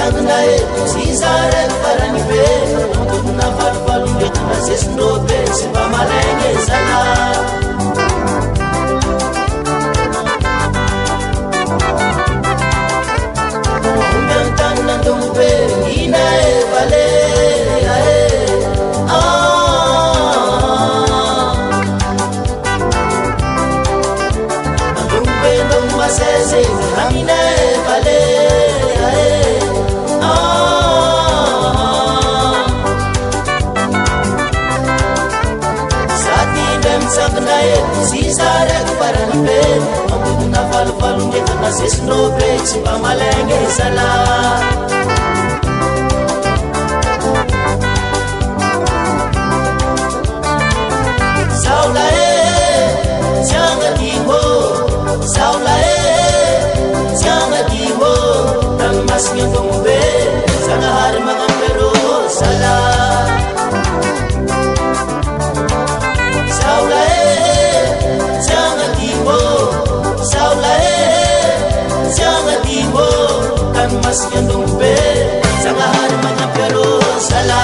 mitsangnae zizare faranibe na valvalungeto na zesinobe sy mba malaigny zala omby amy tany nandombe ina e vale nandombe ndomo maseze amina e vale mitsangnae zizareko faranibe ambodina valovalongeto na zesinobe tsy mba malaigny zala zaolae tsiagnadimo zaolae tsiagnadimo tagny masigny andombe zagnahary magnampero zala masih andombe zagnahary magnampero zala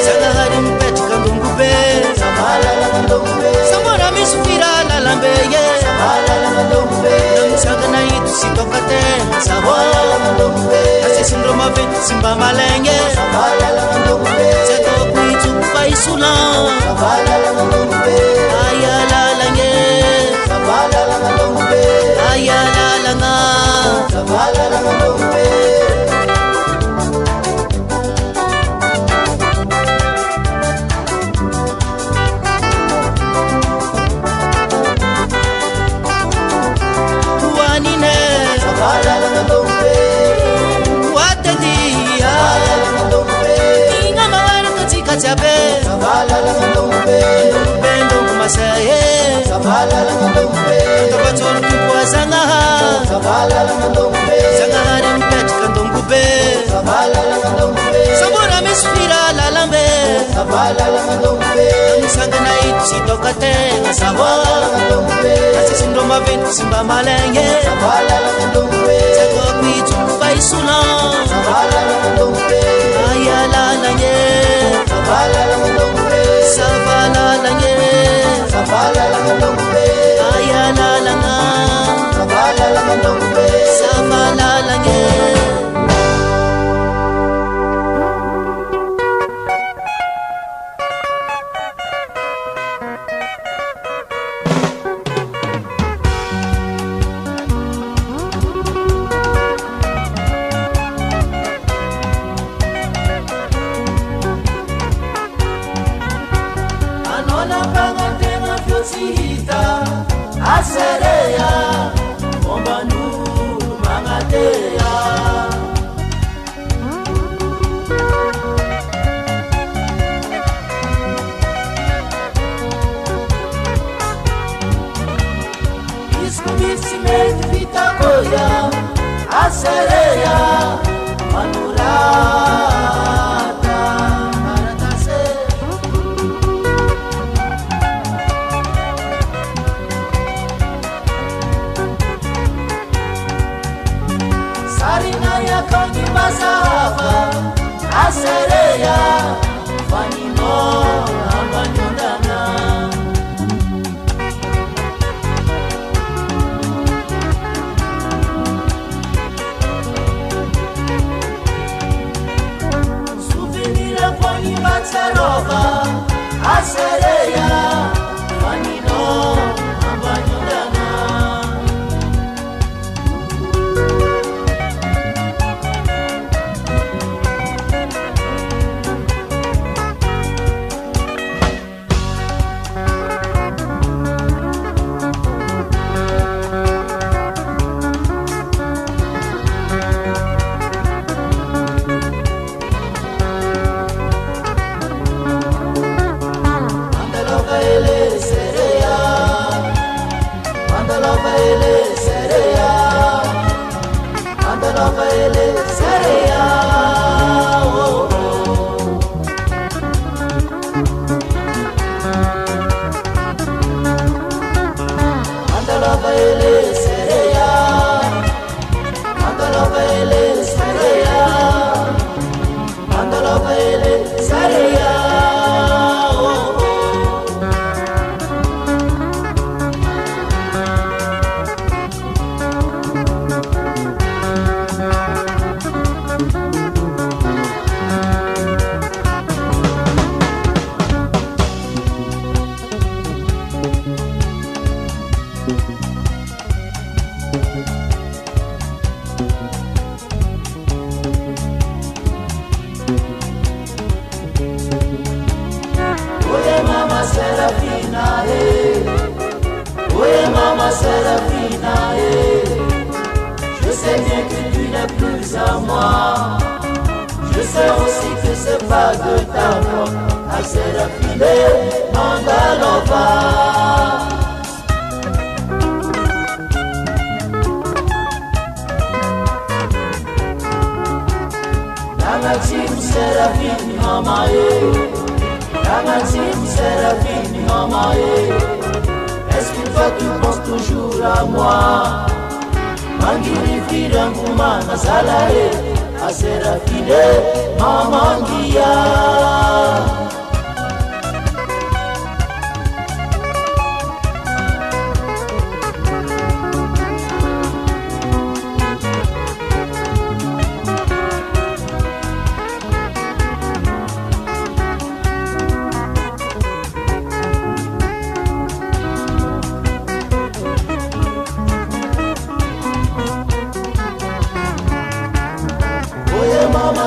zagnahary mipetraka andongube samora misy firala lambeye namitsangana ito sy tokatena zavo asesindro maventy sy mba malaigny tsy ataoko itsoko fa isolan aya lalagny aya lalagna ndongo masaye tabatsoro kipoa zagnahary mipetraka andongube samora misy firala lambe misangana ito sy tokatena zavo asesindro maventy sy mba malaigny tsy ataoko itsoko fa isolan aya lalagny savalalagny aya lalagna savalalagny asereya ombanu mangateya iskumisi meti vitakoya asereya manurata maratase sarinaya kangi masava asereya fanimo ambanyondana ele sereia, Andalova ele sereia, Andalova ele sereia. Séraphina, je sais bien que tu n'es plus à moi. Je sais aussi que c'est pas de ta faute. À Séraphine, Andalova. La team Séraphine, maman, la team Séraphine, maman, est-ce qu'une fois tu penses toujours à moi? Mangiri Firanguma Nazalae, à Séraphine, Mamangia.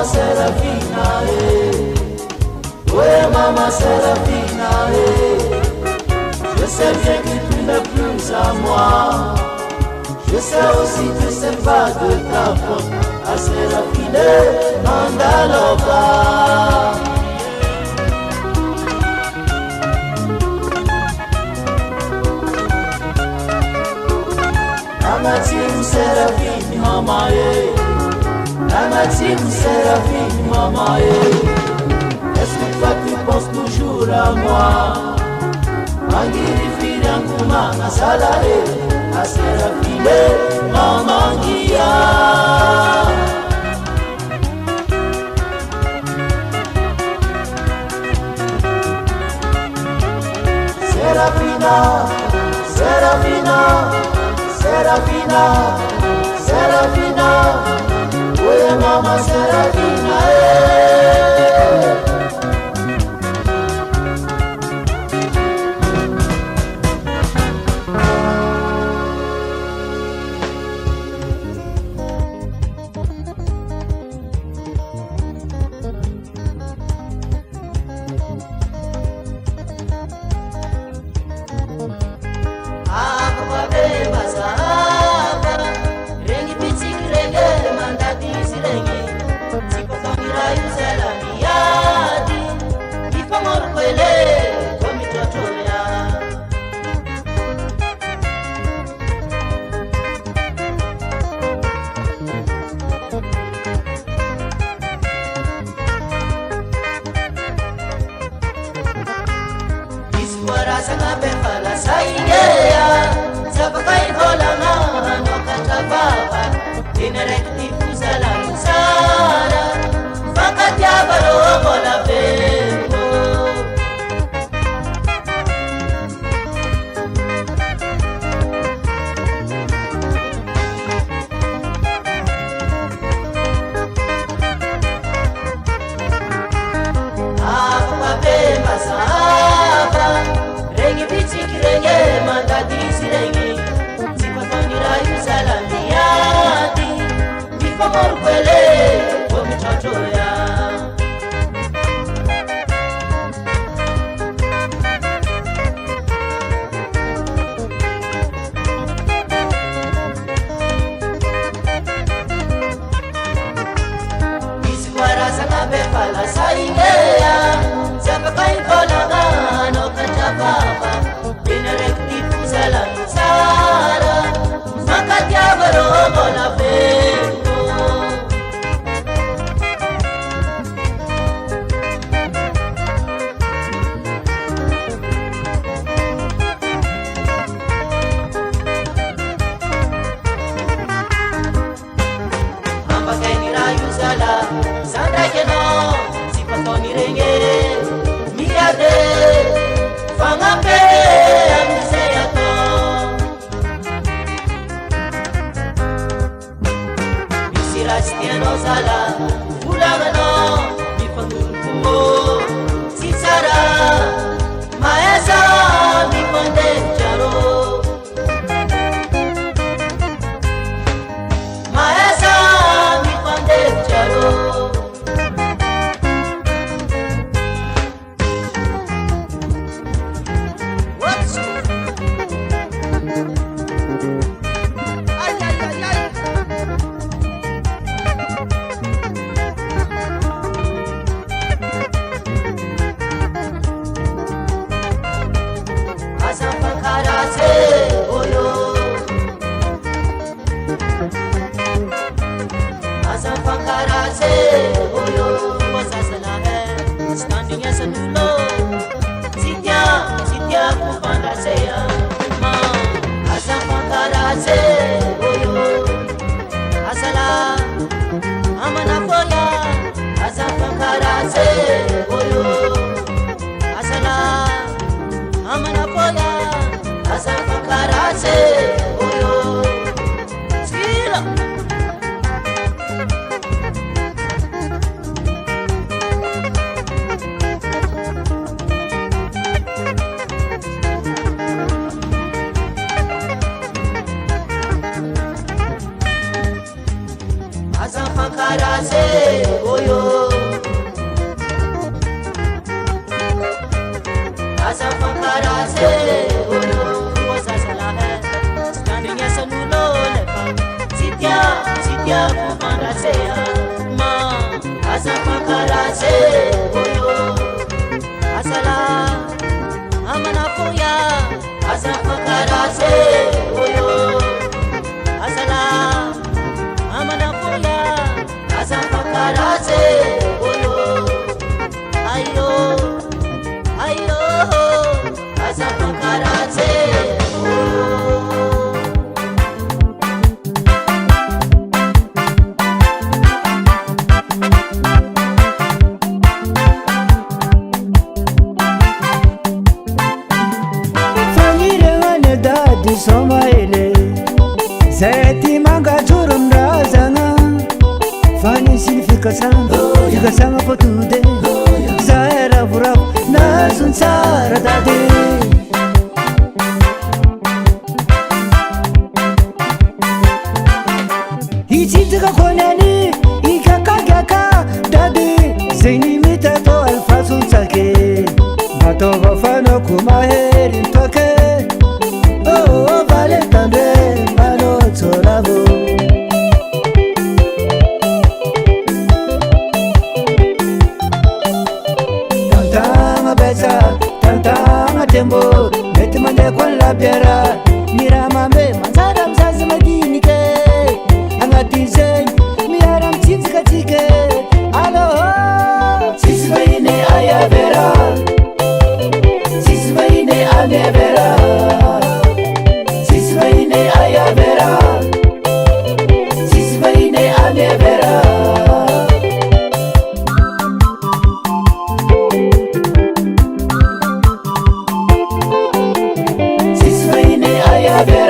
Séraphina, ouais maman Séraphina, je sais bien que tu n'es plus à moi. Je sais aussi que c'est pas de ta faute. À Séraphine, Andalova. La team Séraphine, maman, la team Séraphine, maman, est-ce que toi tu penses toujours à moi? Mangiri Firanguma Nazalae, à Séraphine, Mamangia. Séraphina, Séraphina, Séraphina, Séraphina, oui maman Séraphina, Somaile Zeti manga churum razana Fani significa sanga potude Zaera burab na sunsara dade Ichitaka konani ikakagaka dade Zeni mitato alfa sunsake Mato vafano kumaheri ntoke Oh, vale tande mano tsolavo Tantanga besa, tantanga tembo Meti mande kon la biera Mira mambe, mansara mzazi magini ke Angati zen, miara mchinzika tike Aloha, sisi vaine ayavera Sisi vaine amevera Vera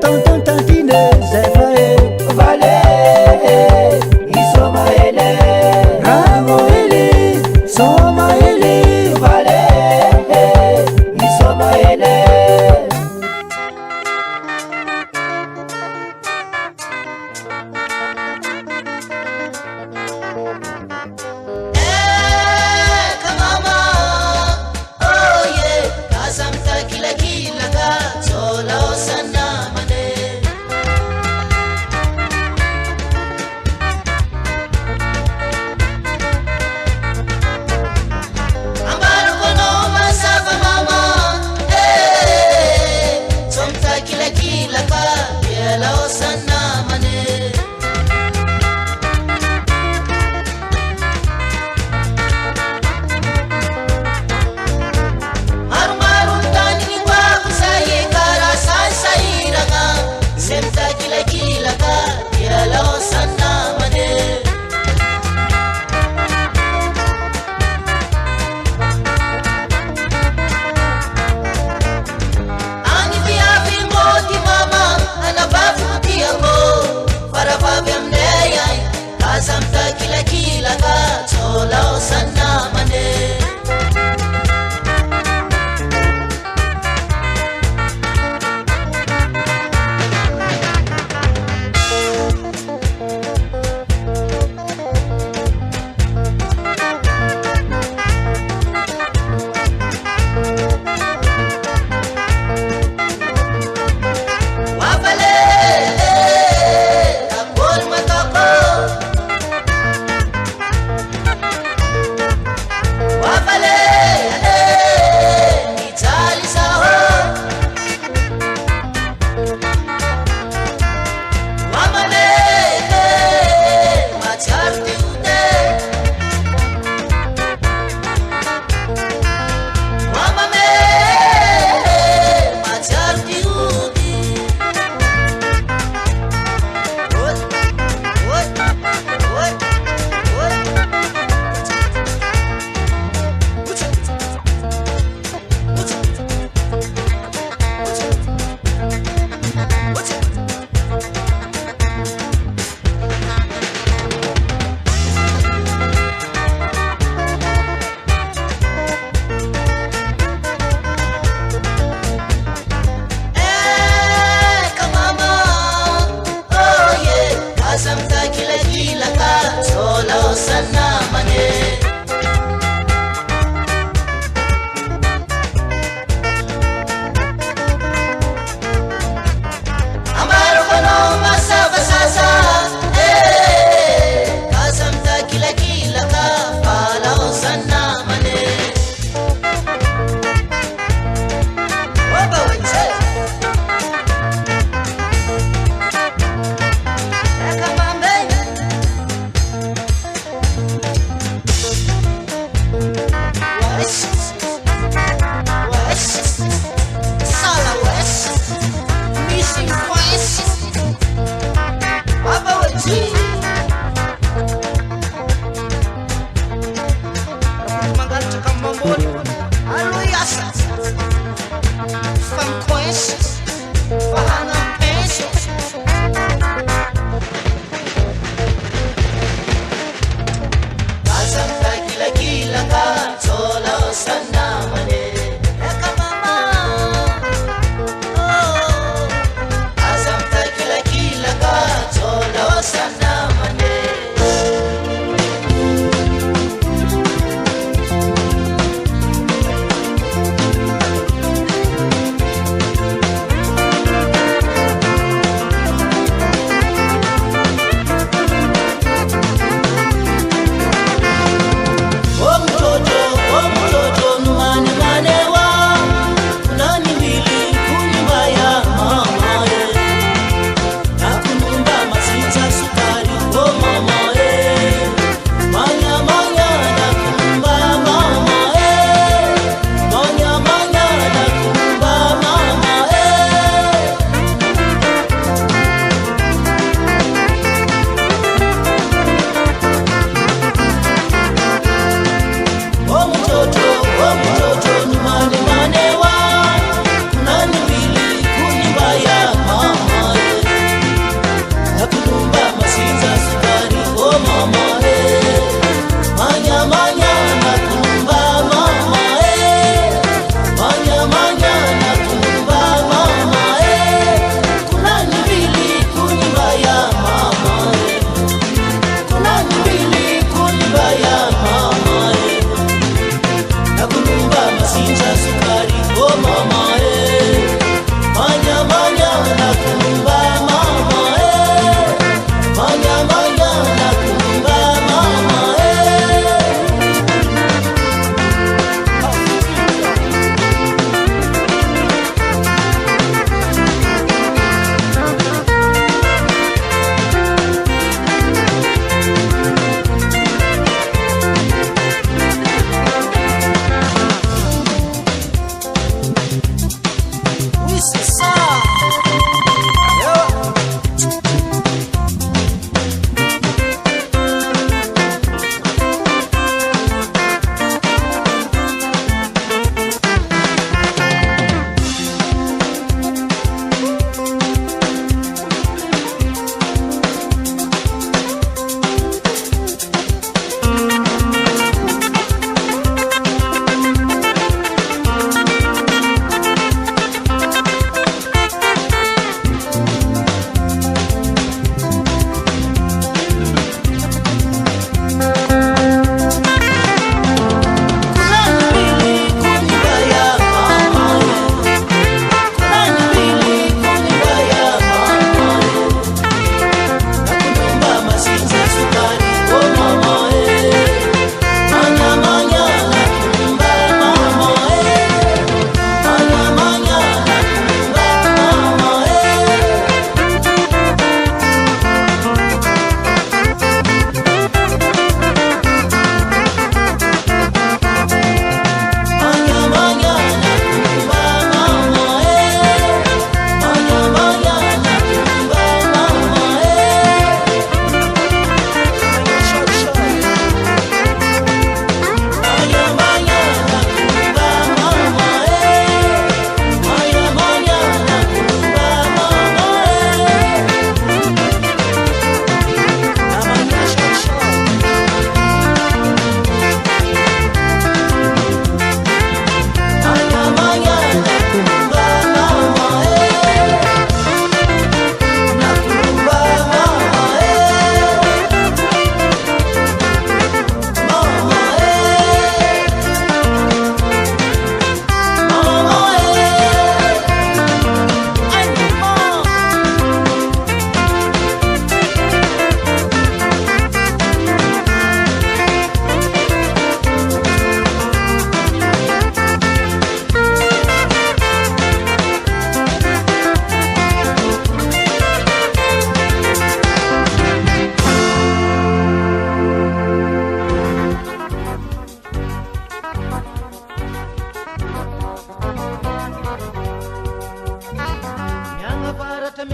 tontontantine zay fa e vale isoma ele rano eli soma eli vale isoma ele kamama oye kasamta kila kila ka sola osana mane ambaru kono masava mama somta kila kila ka yela osana mane maru tani kwa kusaye kara sairanga semta kila ka yela osana mane Ani via moti mama anabavu tiango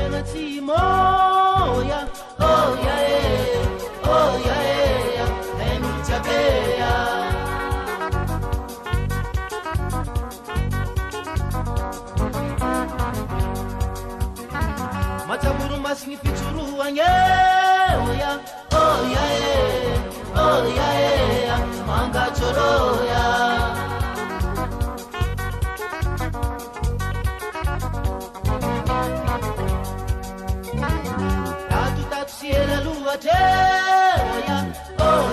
Menatimo, oh yeah, oh yeah, oh yeah, and Jabea. Mataburu masni fichuru anye, oh yeah, manga choroya. Siela lua teya, oh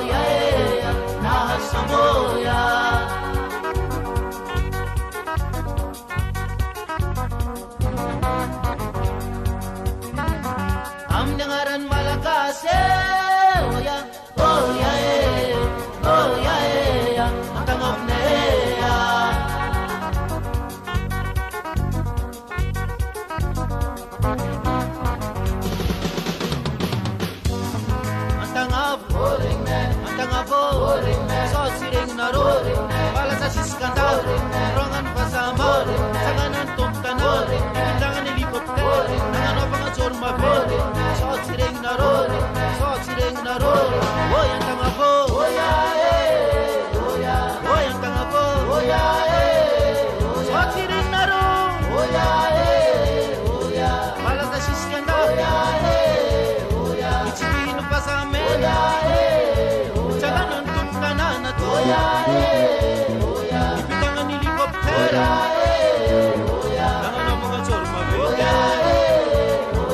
yeah, na samoya. Am dengaran malakas, oh yeah, matang of neya. So siring naro, wala sa siskanda, rongan pasama, sanganan tumtana, bilangan helikopter, nangan opang ajor mabel. So siring naro, woy ang tangabo, woy ang tangabo, so siring naro, wala sa siskanda, ichipino pasame. Ipitangan helikopter, nangan ang mga jorma bel.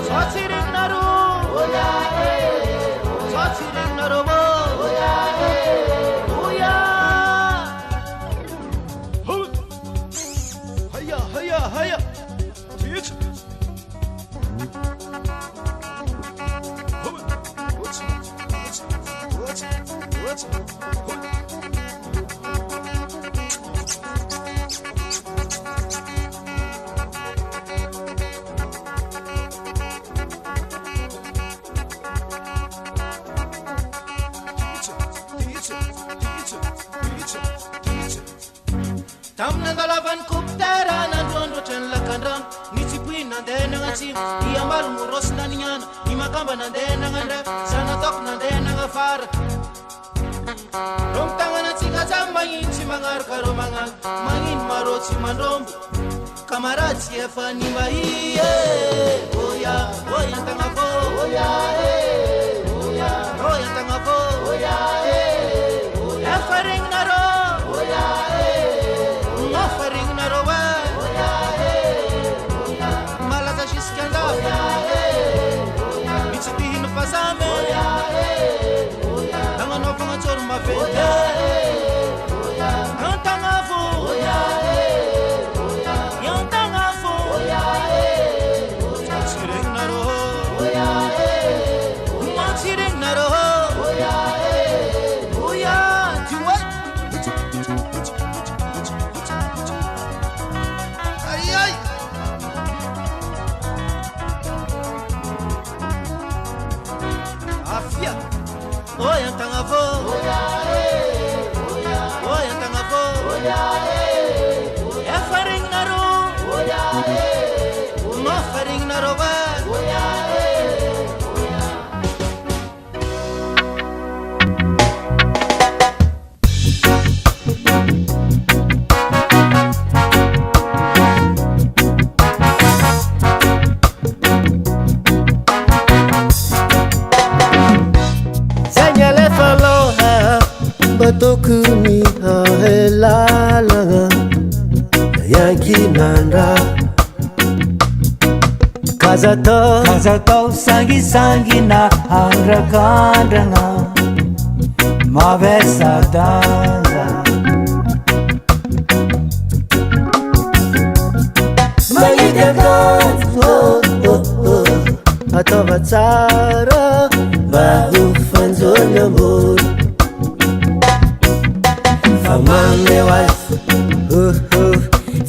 So siring naro mo. Haya. Teach. What's Tamna dalavan kuptera nanduan rochen lakandram nitipin nande nangachi iamal muros nanian imakamba nande nangandre sana tok nande nangafar rom tangana chiga jambayin chimangar karo mangan mangin maro chimandrom kamarachi efani mai oya tangafo oya tangafo oya efaring naro offering narowa malasa shiskanda michipihin pasame nangan opang achor mabel tangafo chireng naro Oyang tangafo, oyang tangafo, efaring naro, mafaring naro ba? Batokuni ahelalanga yankinanda Kazato sangi na handrakandrangah mavesa danza atova tsara vahufanzony ambony famandewas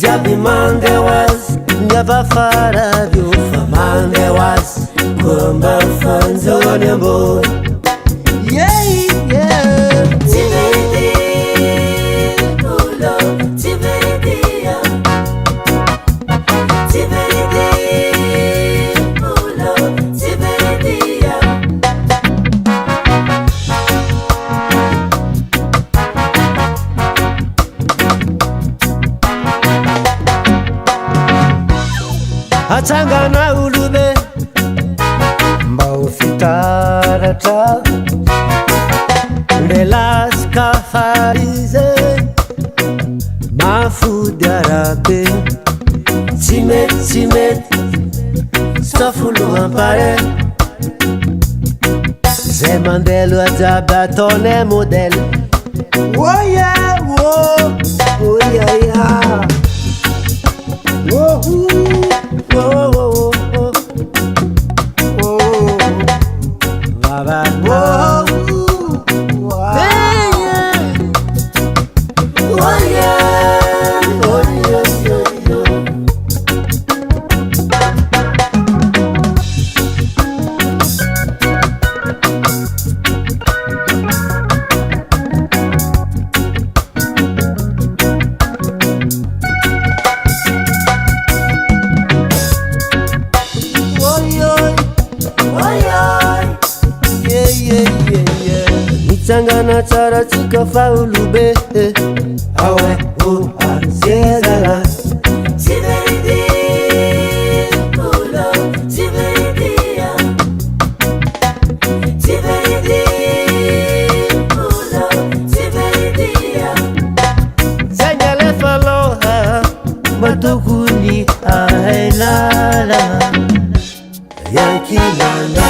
jiaby mandewas niavafaravyo famandewas komba fanzony ambony Tiveridi atsangana olobe mba ho fitaratra lelasika farize mafody arabe tsy mety stafolohampare zay mandelo ajaby ataonay modèle oya oyaya Sangana tsara tsika fa olobe awe zezala zanyale faloha matokony ahailala yankilanda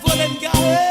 Vollen geil.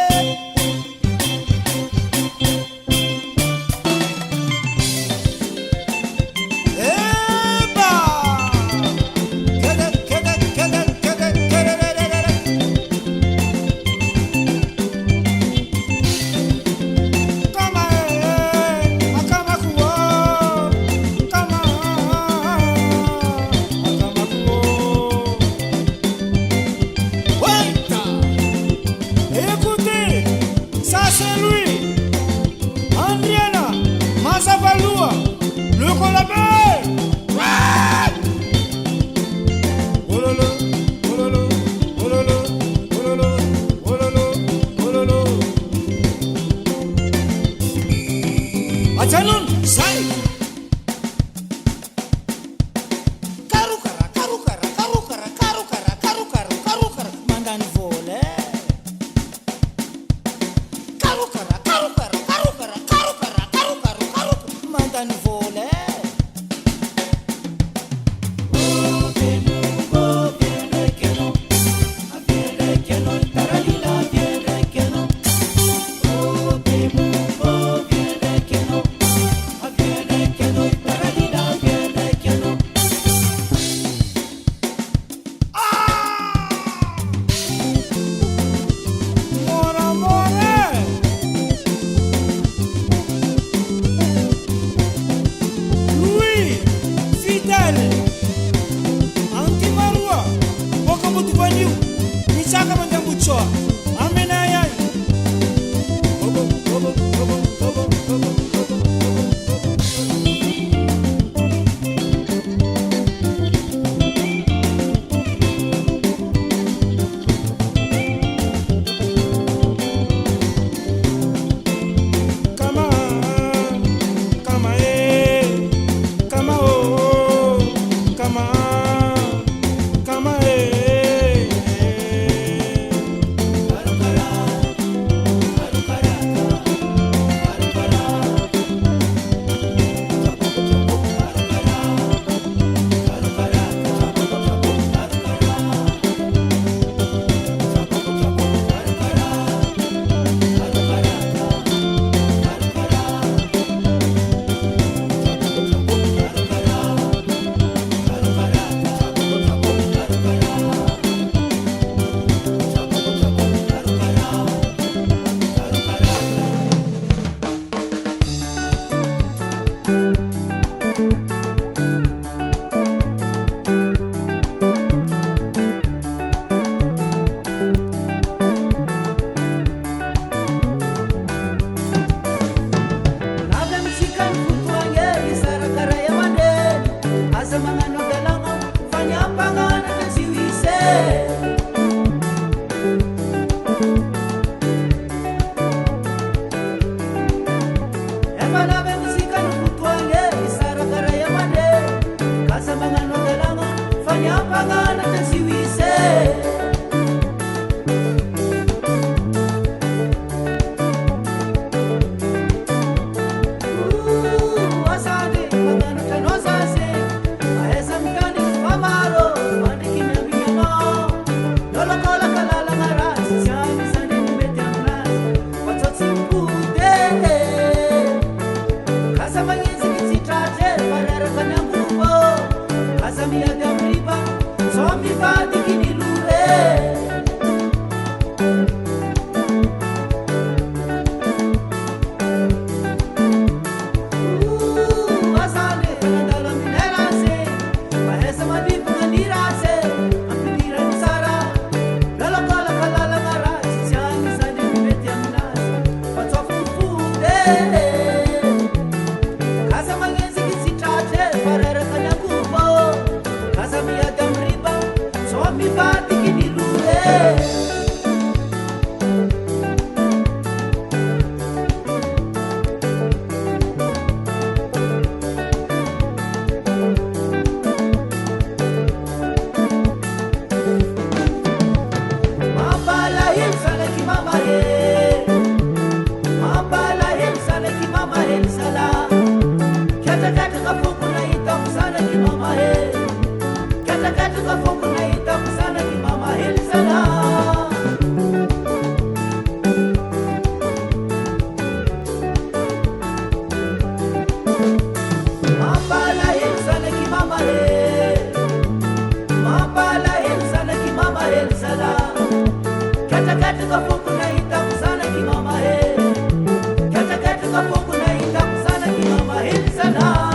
Sana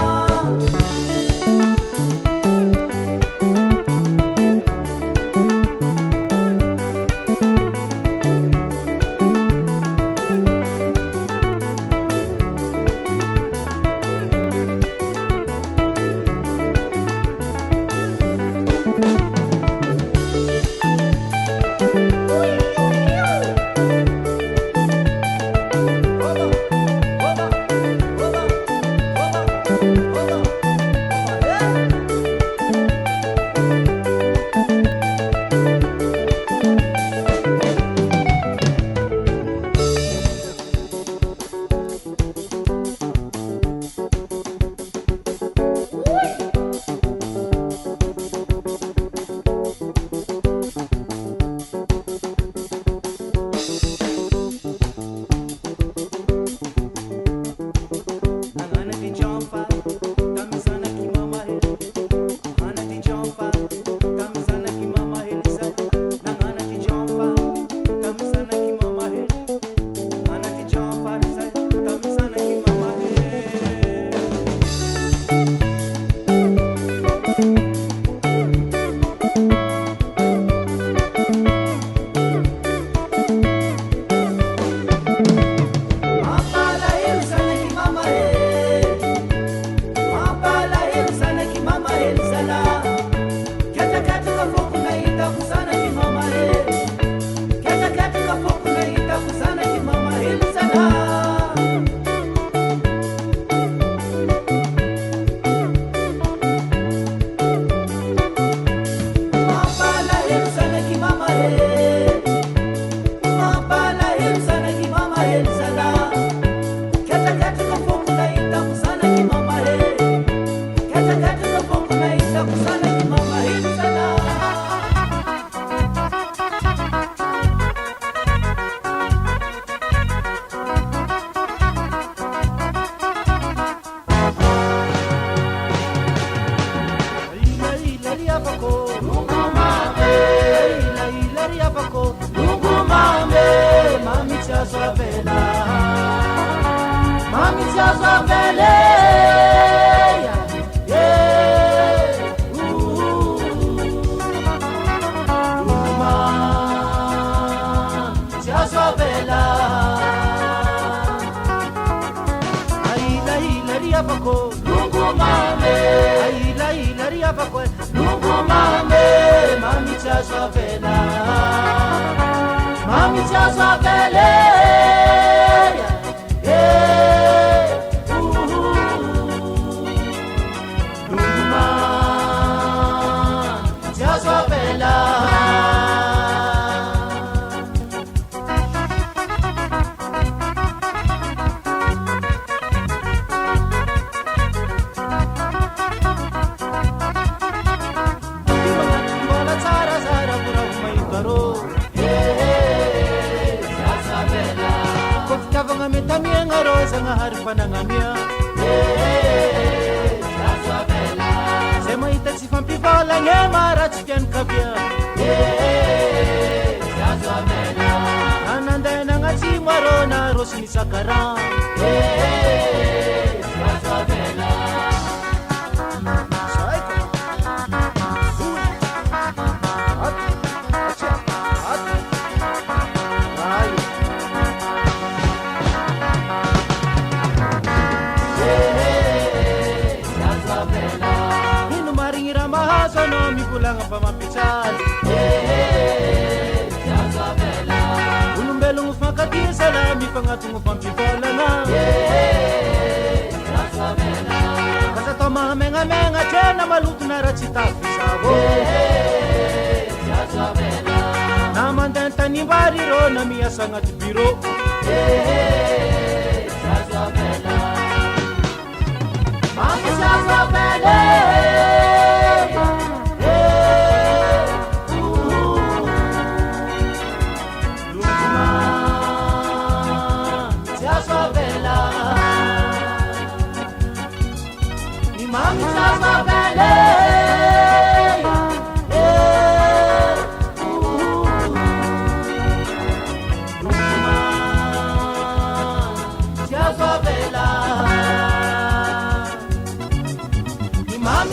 Mami,